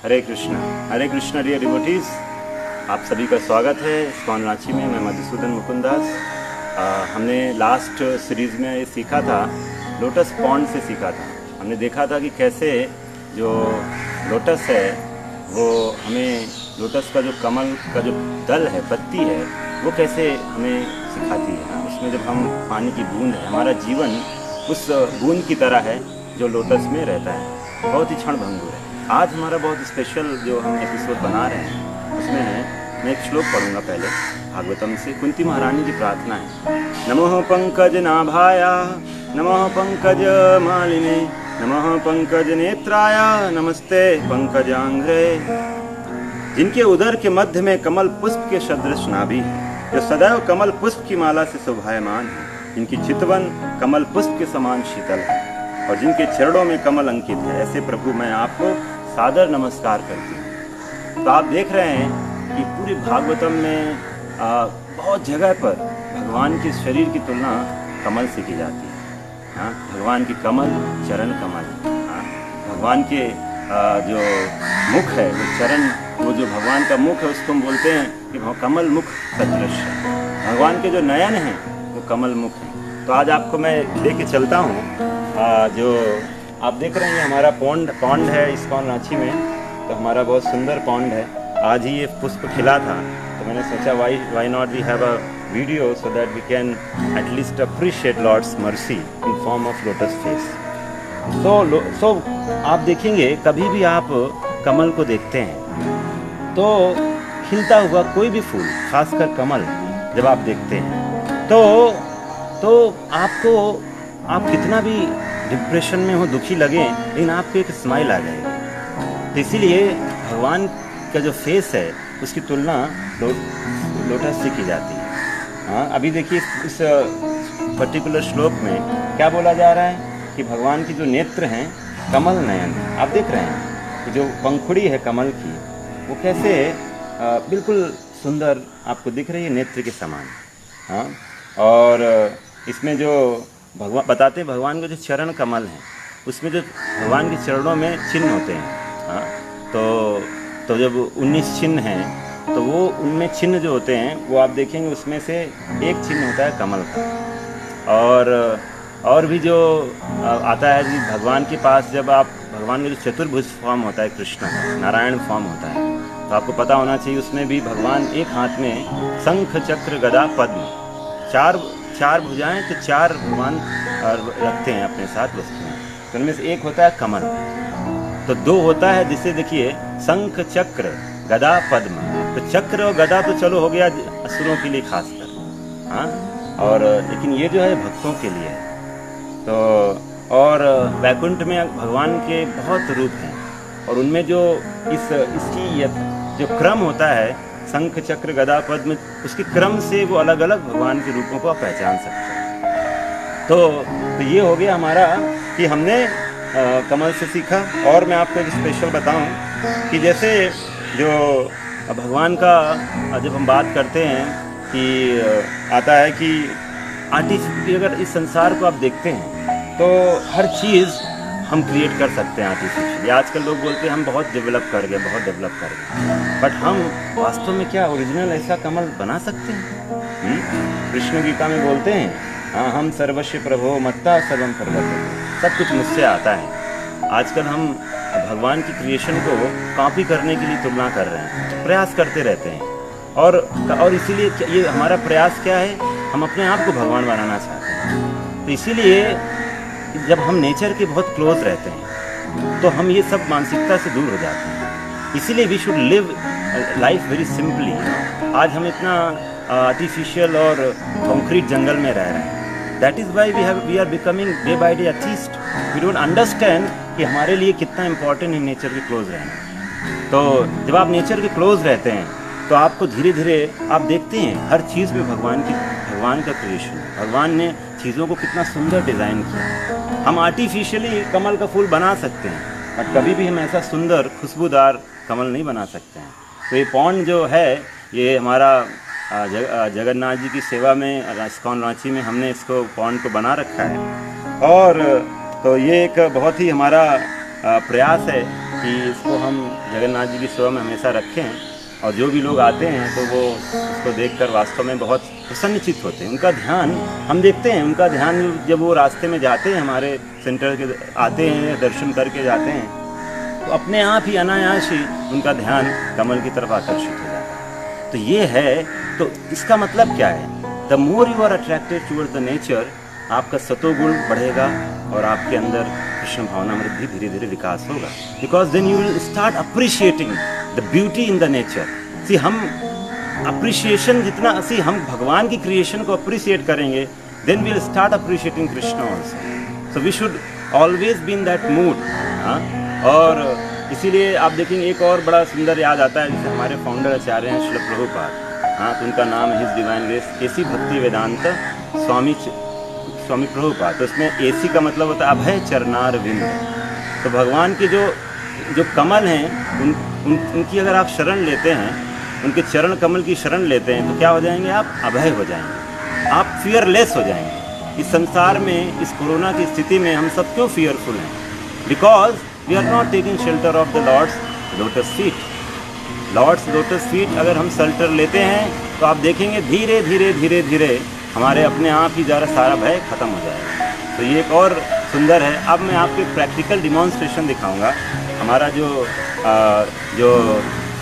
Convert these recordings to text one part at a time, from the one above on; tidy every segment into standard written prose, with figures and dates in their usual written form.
हरे Krishna dear devotees, आप सभी का स्वागत है इस्कॉन रांची में। मैं मधुसूदन मुकुंदास। हमने लास्ट सीरीज़ में ये सीखा था, लोटस पॉन्ड से सीखा था। हमने देखा था कि कैसे जो लोटस है वो हमें, लोटस का जो कमल का जो दल है, पत्ती है, वो कैसे हमें सिखाती है। उसमें जब हम पानी की बूंद है, हमारा जीवन उस बूंद की तरह है जो लोटस में रहता है, बहुत ही क्षणभंगुर है। आज हमारा बहुत स्पेशल जो हम एपिसोड बना रहे हैं उसमें है, मैं एक श्लोक पढ़ूंगा पहले भागवतम से। कुंती महारानी की प्रार्थना है, नमः पंकज नाभाय नमः पंकज मालिने नमः पंकज नेत्राय नमस्ते पंकजांघ्रे। जिनके उदर के मध्य में कमल पुष्प के सदृश नाभि है, जो सदैव कमल पुष्प की माला से शोभायमान है, जिनकी चितवन कमल पुष्प के समान शीतल है और जिनके चरणों में कमल अंकित है, ऐसे प्रभु मैं आपको सादर नमस्कार करती हूँ। तो आप देख रहे हैं कि पूरी भागवतम में बहुत जगह पर भगवान के शरीर की तुलना कमल से की जाती है। हाँ, भगवान की कमल, चरण कमल। हाँ, भगवान के जो मुख है वो चरण, वो जो भगवान का मुख है उसको हम बोलते हैं कि कमल मुख सदृश है। भगवान के जो नयन हैं वो कमल मुख है। तो आज आपको मैं लेके चलता हूँ, जो आप देख रहे हैं हमारा पॉन्ड है इस्कॉन रांची में। तो हमारा बहुत सुंदर पॉन्ड है। आज ही ये पुष्प खिला था, तो मैंने सोचा why not we have a video so that we can at least appreciate Lord's mercy in form of lotus face. So आप देखेंगे, कभी भी आप कमल को देखते हैं तो खिलता हुआ कोई भी फूल, खासकर कमल जब आप देखते हैं तो आपको, आप कितना भी डिप्रेशन में हो, दुखी लगे, लेकिन आपको एक स्माइल आ जाएगी। तो इसीलिए भगवान का जो फेस है उसकी तुलना लोटस से की जाती है। हाँ, अभी देखिए इस पर्टिकुलर श्लोक में क्या बोला जा रहा है कि भगवान की जो नेत्र हैं कमल नयन। आप देख रहे हैं कि जो पंखुड़ी है कमल की, वो कैसे बिल्कुल सुंदर आपको दिख रही है, नेत्र के समान। हाँ, और इसमें जो भगवान बताते हैं, भगवान के जो चरण कमल हैं उसमें जो भगवान के चरणों में चिन्ह होते हैं। हाँ, तो जब 19 चिन्ह हैं तो वो उनमें चिन्ह जो होते हैं वो आप देखेंगे उसमें से एक चिन्ह होता है कमल का। और भी जो आता है कि भगवान के पास जब आप, भगवान का जो चतुर्भुज फॉर्म होता है, कृष्ण नारायण फॉर्म होता है, तो आपको पता होना चाहिए उसमें भी भगवान एक हाथ में शंख चक्र गदा पद्म, चार भुजाएं, तो चार भगवान रखते हैं अपने साथ वस्तुएं। तो उनमें से एक होता है कमल, तो दो होता है, जिसे देखिए शंख चक्र गदा पद्म। तो चक्र और गदा तो चलो हो गया असुरों के लिए खासकर, हाँ, और लेकिन ये जो है भक्तों के लिए है। तो और वैकुंठ में भगवान के बहुत रूप हैं और उनमें जो इसकी जो क्रम होता है, शंख चक्र गदा पद्म, उसके क्रम से वो अलग अलग भगवान के रूपों को आप पहचान सकते हैं। तो ये हो गया हमारा कि हमने कमल से सीखा। और मैं आपको एक स्पेशल बताऊं कि जैसे जो भगवान का जब हम बात करते हैं कि आता है कि अगर इस संसार को आप देखते हैं तो हर चीज़ हम क्रिएट कर सकते हैं आर्टिफिशियली। आजकल लोग बोलते हैं हम बहुत डेवलप कर गए, बट हम वास्तव में क्या ओरिजिनल ऐसा कमल बना सकते हैं? कृष्ण गीता में बोलते हैं, हाँ, हम सर्वस्व प्रभो मत्ता सर्वम सर्वत्र, सब कुछ मुझसे आता है। आजकल हम भगवान की क्रिएशन को कॉपी करने के लिए तुलना कर रहे हैं, प्रयास करते रहते हैं। और इसीलिए ये हमारा प्रयास क्या है, हम अपने आप को भगवान बनाना चाहते हैं। तो इसीलिए जब हम नेचर के बहुत क्लोज रहते हैं तो हम ये सब मानसिकता से दूर हो जाते हैं। इसीलिए we should live life very simply. आज हम इतना आर्टिफिशियल और कंक्रीट जंगल में रह रहे हैं। That is why we are becoming day by day atheist. We don't understand कि हमारे लिए कितना इम्पोर्टेंट है नेचर के क्लोज रहना। तो जब आप नेचर के क्लोज रहते हैं तो आपको धीरे धीरे आप देखते हैं हर चीज़ में भगवान का क्रिएशन, भगवान ने चीज़ों को कितना सुंदर डिज़ाइन किया। हम आर्टिफिशियली कमल का फूल बना सकते हैं, बट कभी भी हम ऐसा सुंदर खुशबूदार कमल नहीं बना सकते हैं। तो ये पॉन्ड जो है, ये हमारा जगन्नाथ जी की सेवा में इस्कॉन रांची में हमने इसको पॉन्ड को बना रखा है। और तो ये एक बहुत ही हमारा प्रयास है कि इसको हम जगन्नाथ जी की सेवा में हमेशा रखें, और जो भी लोग आते हैं तो वो इसको देखकर वास्तव में बहुत प्रसन्नचित्त होते हैं। उनका ध्यान हम देखते हैं, उनका ध्यान जब वो रास्ते में जाते हैं, हमारे सेंटर के आते हैं, दर्शन करके जाते हैं, तो अपने आप ही अनायास ही उनका ध्यान कमल की तरफ आकर्षित हो जाता है। तो ये है, तो इसका मतलब क्या है? The more you are attracted toward the nature, आपका सतोगुण बढ़ेगा और आपके अंदर कृष्ण भावना वृद्धि धीरे धीरे विकास होगा। Because then you will start appreciating the beauty in the nature. See हम अप्रिशिएशन जितना हम भगवान की क्रिएशन को अप्रिशिएट करेंगे, then we will start appreciating Krishna also. So we should always be in that mood. और इसीलिए आप देखेंगे एक और बड़ा सुंदर याद आता है, जैसे हमारे फाउंडर आचार्य हैं श्रील प्रभुपाद, तो उनका नाम हिज डिवाइन ग्रेस एसी भक्ति वेदांत स्वामी प्रभुपाद। तो उसमें एसी का मतलब होता है अभय चरणार विंद। तो भगवान के जो कमल हैं उनकी अगर आप शरण लेते हैं, उनके चरण कमल की शरण लेते हैं, तो क्या हो जाएंगे? आप अभय हो जाएंगे, आप फियरलेस हो जाएंगे। इस संसार में, इस कोरोना की स्थिति में हम सब क्यों फियरफुल हैं? Because we are not taking shelter of the lord's lotus feet. Lord's lotus feet अगर हम शेल्टर लेते हैं तो आप देखेंगे धीरे धीरे धीरे धीरे हमारे अपने आप ही ज़रा सारा भय खत्म हो जाएगा। तो ये एक और सुंदर है। अब मैं आपको प्रैक्टिकल डिमॉन्स्ट्रेशन दिखाऊंगा। हमारा जो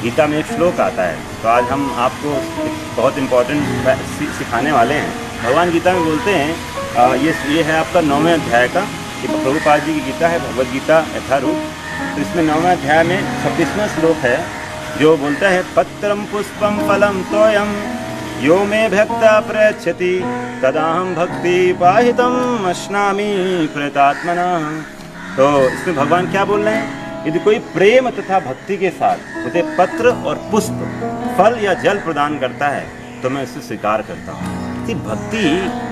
गीता में एक श्लोक आता है, तो आज हम आपको बहुत इम्पोर्टेंट सिखाने वाले हैं। भगवान गीता में बोलते हैं, ये है आपका 9वें अध्याय का, ये प्रभुपाद जी की गीता है, भगवद गीता यथारूप। तो इसमें 9वें अध्याय में 26वां श्लोक है, जो बोलता है पत्रम पुष्पम फलम तोयम यो मे भक्ता प्रयच्छति तदाहम भक्ति पाहितम अश्नामि प्रेतात्मना। तो इसमें भगवान क्या बोल रहे हैं? यदि कोई प्रेम तथा भक्ति के साथ मुझे पत्र और पुष्प, फल या जल प्रदान करता है तो मैं उसे स्वीकार करता हूँ। कि भक्ति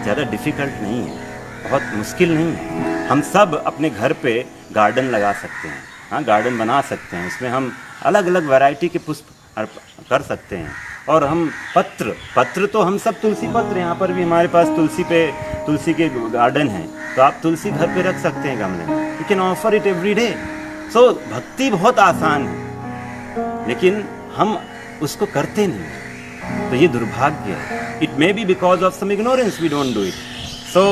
ज़्यादा डिफ़िकल्ट नहीं है, बहुत मुश्किल नहीं है। हम सब अपने घर पे गार्डन लगा सकते हैं, हाँ गार्डन बना सकते हैं, उसमें हम अलग अलग वैरायटी के पुष्प कर सकते हैं। और हम पत्र तो हम सब तुलसी पत्र, यहाँ पर भी हमारे पास तुलसी के गार्डन है, तो आप तुलसी घर पे रख सकते हैं गमले में। You can offer it every day. So bhakti बहुत आसान है, लेकिन हम उसको करते नहीं, तो ये दुर्भाग्य है। It may be because of some ignorance we don't do it. So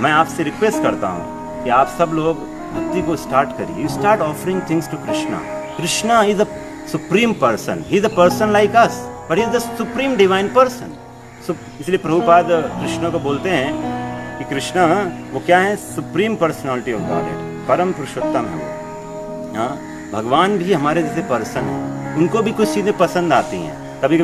मैं आपसे रिक्वेस्ट करता हूँ कि आप सब लोग भक्ति को स्टार्ट करिए। You start offering things to Krishna. Krishna is a supreme person, he is a person like us, but he is the supreme divine person. इसलिए प्रभुपाद कृष्ण को बोलते हैं कि कृष्ण वो क्या है? सुप्रीम पर्सनालिटी ऑफ गॉड, परम पुरुषोत्तम है वो। हाँ, भगवान भी हमारे जैसे पर्सन है, उनको भी कुछ चीज़ें पसंद आती हैं। कभी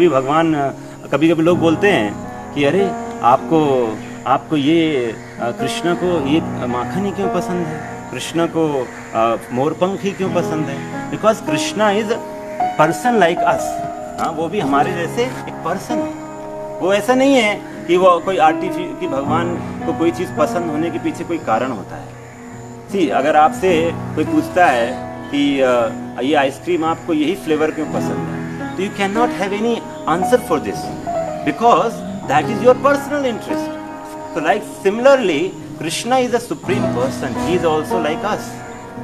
कभी लोग बोलते हैं कि अरे आपको ये कृष्ण को ये माखन ही क्यों पसंद है, कृष्ण को मोरपंख ही क्यों पसंद है? Because Krishna is person like अस। हाँ, वो भी हमारे जैसे एक पर्सन है। वो ऐसा नहीं है कि वो कोई आर्टिफिशियल, कि भगवान को कोई चीज़ पसंद होने के पीछे कोई कारण होता है। सी अगर आपसे कोई पूछता है कि ये आइसक्रीम आपको यही फ्लेवर क्यों पसंद है, तो you can not have any answer for this, because that is your personal interest. तो like similarly Krishna is a supreme person, he is also like us.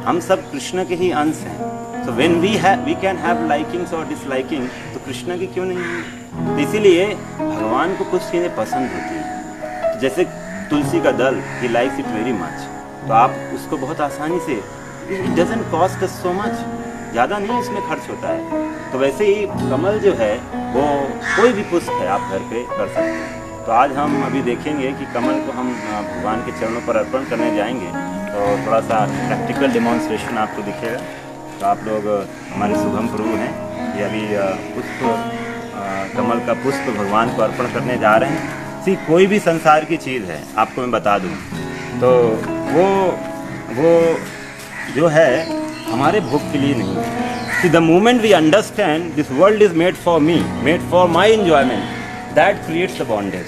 हम सब कृष्ण के ही अंश हैं। So when we can have likings और disliking, तो कृष्ण की क्यों नहीं है? तो इसीलिए भगवान को कुछ चीज़ें पसंद होती हैं, जैसे तुलसी का दल, he likes it very much, तो आप उसको बहुत आसानी से, it doesn't cost us so much, ज़्यादा नहीं इसमें खर्च होता है। तो वैसे ही कमल जो है वो कोई भी पुष्प है आप घर पे कर सकते हैं। तो आज हम अभी देखेंगे कि कमल को हम भगवान के चरणों पर अर्पण करने जाएंगे, तो थोड़ा सा प्रैक्टिकल डिमॉन्स्ट्रेशन आपको दिखेगा। तो आप लोग हमारे शुभम प्रभु हैं, ये अभी कमल का पुष्प भगवान को अर्पण करने जा रहे हैं। सी कोई भी संसार की चीज़ है, आपको मैं बता दूं, तो वो जो है हमारे भोग के लिए नहीं है। See the moment we understand this world is made for me, made for my enjoyment, that creates the bondage.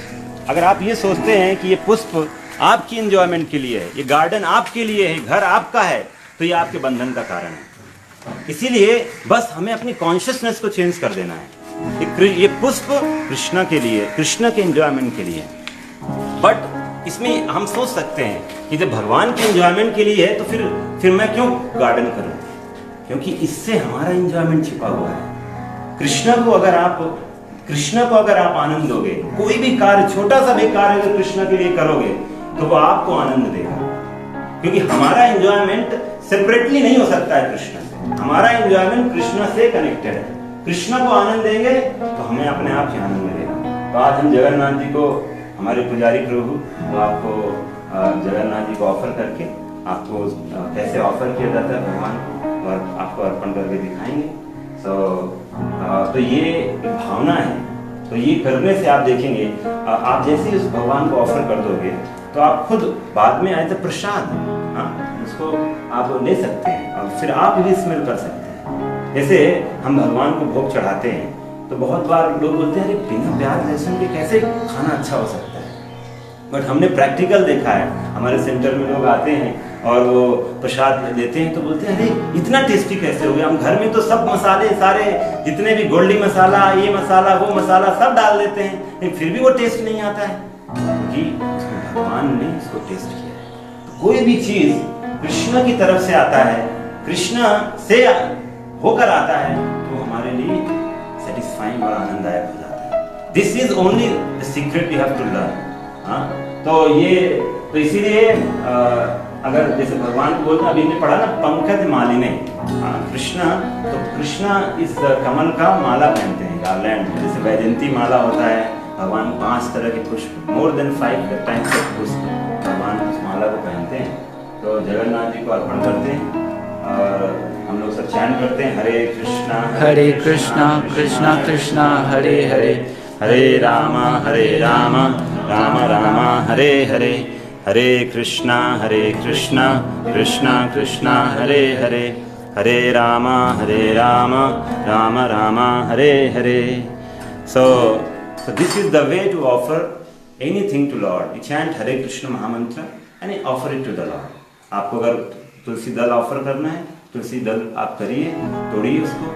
अगर आप ये सोचते हैं कि ये पुष्प आपकी एंजॉयमेंट के लिए है, ये गार्डन आपके लिए है, घर आपका है, तो ये आपके बंधन का कारण है। इसीलिए बस हमें अपनी कॉन्शियसनेस को चेंज कर देना है। ये पुष्प कृष्ण के लिए, कृष्ण के एंजॉयमेंट के लिए, बट इसमें हम सोच सकते हैं कि जब भगवान के एंजॉयमेंट के लिए है तो फिर मैं क्यों गार्डन करूं? क्योंकि इससे हमारा एंजॉयमेंट छिपा हुआ है। कृष्ण को अगर आप आनंद दोगे, कोई भी कार्य, छोटा सा भी कार्य अगर कृष्ण के लिए करोगे तो वो आपको आनंद देगा। क्योंकि हमारा एंजॉयमेंट सेपरेटली नहीं हो सकता है कृष्ण से, हमारा एंजॉयमेंट कृष्ण से कनेक्टेड है। कृष्ण को आनंद देंगे तो हमें अपने आप ही आनंद मिलेगा। तो आज हम जगन्नाथ जी को, हमारे पुजारी प्रभु, तो आपको जगन्नाथ जी को ऑफर करके, आपको कैसे ऑफर किया जाता है भगवान को, और आपको अर्पण करके दिखाएंगे। तो ये एक भावना है। तो ये करने से आप देखेंगे, आप जैसे ही उस भगवान को ऑफर कर दोगे तो आप खुद बाद में आए तो प्रसाद, उसको आप ले सकते हैं और फिर आप भी स्मेल कर सकते हैं। जैसे हम भगवान को भोग चढ़ाते हैं तो बहुत बार लोग बोलते हैं, अरे बिना प्याज लहसुन के कैसे खाना अच्छा हो सकता है? बट हमने प्रैक्टिकल देखा है, हमारे सेंटर में लोग आते हैं और वो प्रसाद लेते हैं तो बोलते हैं, अरे इतना टेस्टी कैसे हो गया? हम घर में तो सब मसाले, सारे जितने भी गोल्डी मसाला, ये मसाला, वो मसाला सब डाल देते हैं, लेकिन फिर भी वो टेस्ट नहीं आता है, क्योंकि भगवान ने इसको टेस्ट किया है। तो कोई भी चीज कृष्ण की तरफ से आता है, कृष्ण से होकर आता है, तो हमारे लिए सेटिस्फाइंग और आनंददायक हो जाता है। This is only the secret we have to learn. तो इसीलिए अगर जैसे भगवान को बोलते हैं, अभी हमने पढ़ा ना, पंकज मालिनी, कृष्ण, तो कृष्ण इस कमल का माला पहनते हैं, गार्लैंड। जैसे वैजयंती माला होता है, भगवान 5 तरह के पुष्प, मोर देन 5 टाइप्स ऑफ पुष्प भगवान उस माला को पहनते हैं। तो जगन्नाथ जी को अर्पण करते हैं और हम लोग सब चैंट करते हैं, हरे कृष्णा कृष्णा कृष्णा हरे हरे, हरे राम राम राम हरे हरे, हरे कृष्णा कृष्णा कृष्णा हरे हरे, हरे Ram Ram Ram Hare Hare. So this is the way to offer anything to Lord. You chant Hare Krishna Mahamantra and offer it to the Lord. आपको अगर तुलसी दल ऑफर करना है, तुलसी दल आप करिए, तोड़िए उसको,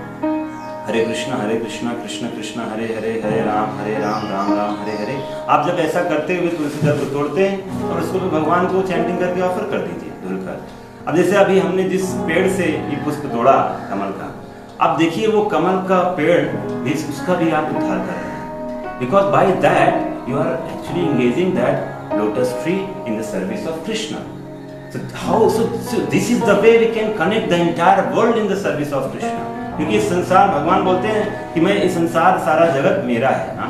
हरे कृष्णा कृष्ण कृष्ण हरे हरे, हरे राम राम राम हरे हरे। आप जब ऐसा करते हुए तुलसी दल को तोड़ते हैं और उसको भी भगवान को चैंटिंग करके ऑफर कर दीजिए धुलकर। अब जैसे अभी हमने जिस पेड़ से ये पुष्प तोड़ा कमल का, आप देखिए वो कमल का पेड़ भी, उसका भी आप उद्धार कर रहे हैं, because by that you are actually engaging that lotus tree in the service of Krishna. So this is the way we can connect the entire world in the service of Krishna. क्योंकि इस संसार, भगवान बोलते हैं कि मैं इस संसार, सारा जगत मेरा है ना,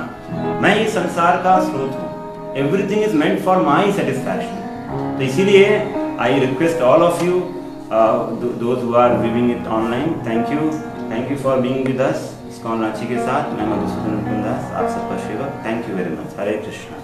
मैं इस संसार का स्रोत हूँ। Everything is meant for my satisfaction. तो इसीलिए I request all of you, those who are viewing it online, thank you for being with us. ISKCON Ranchi के साथ मैं मधुसूदन मुकुंद दास, आप सबका सेवक। Thank you very much. Hare Krishna.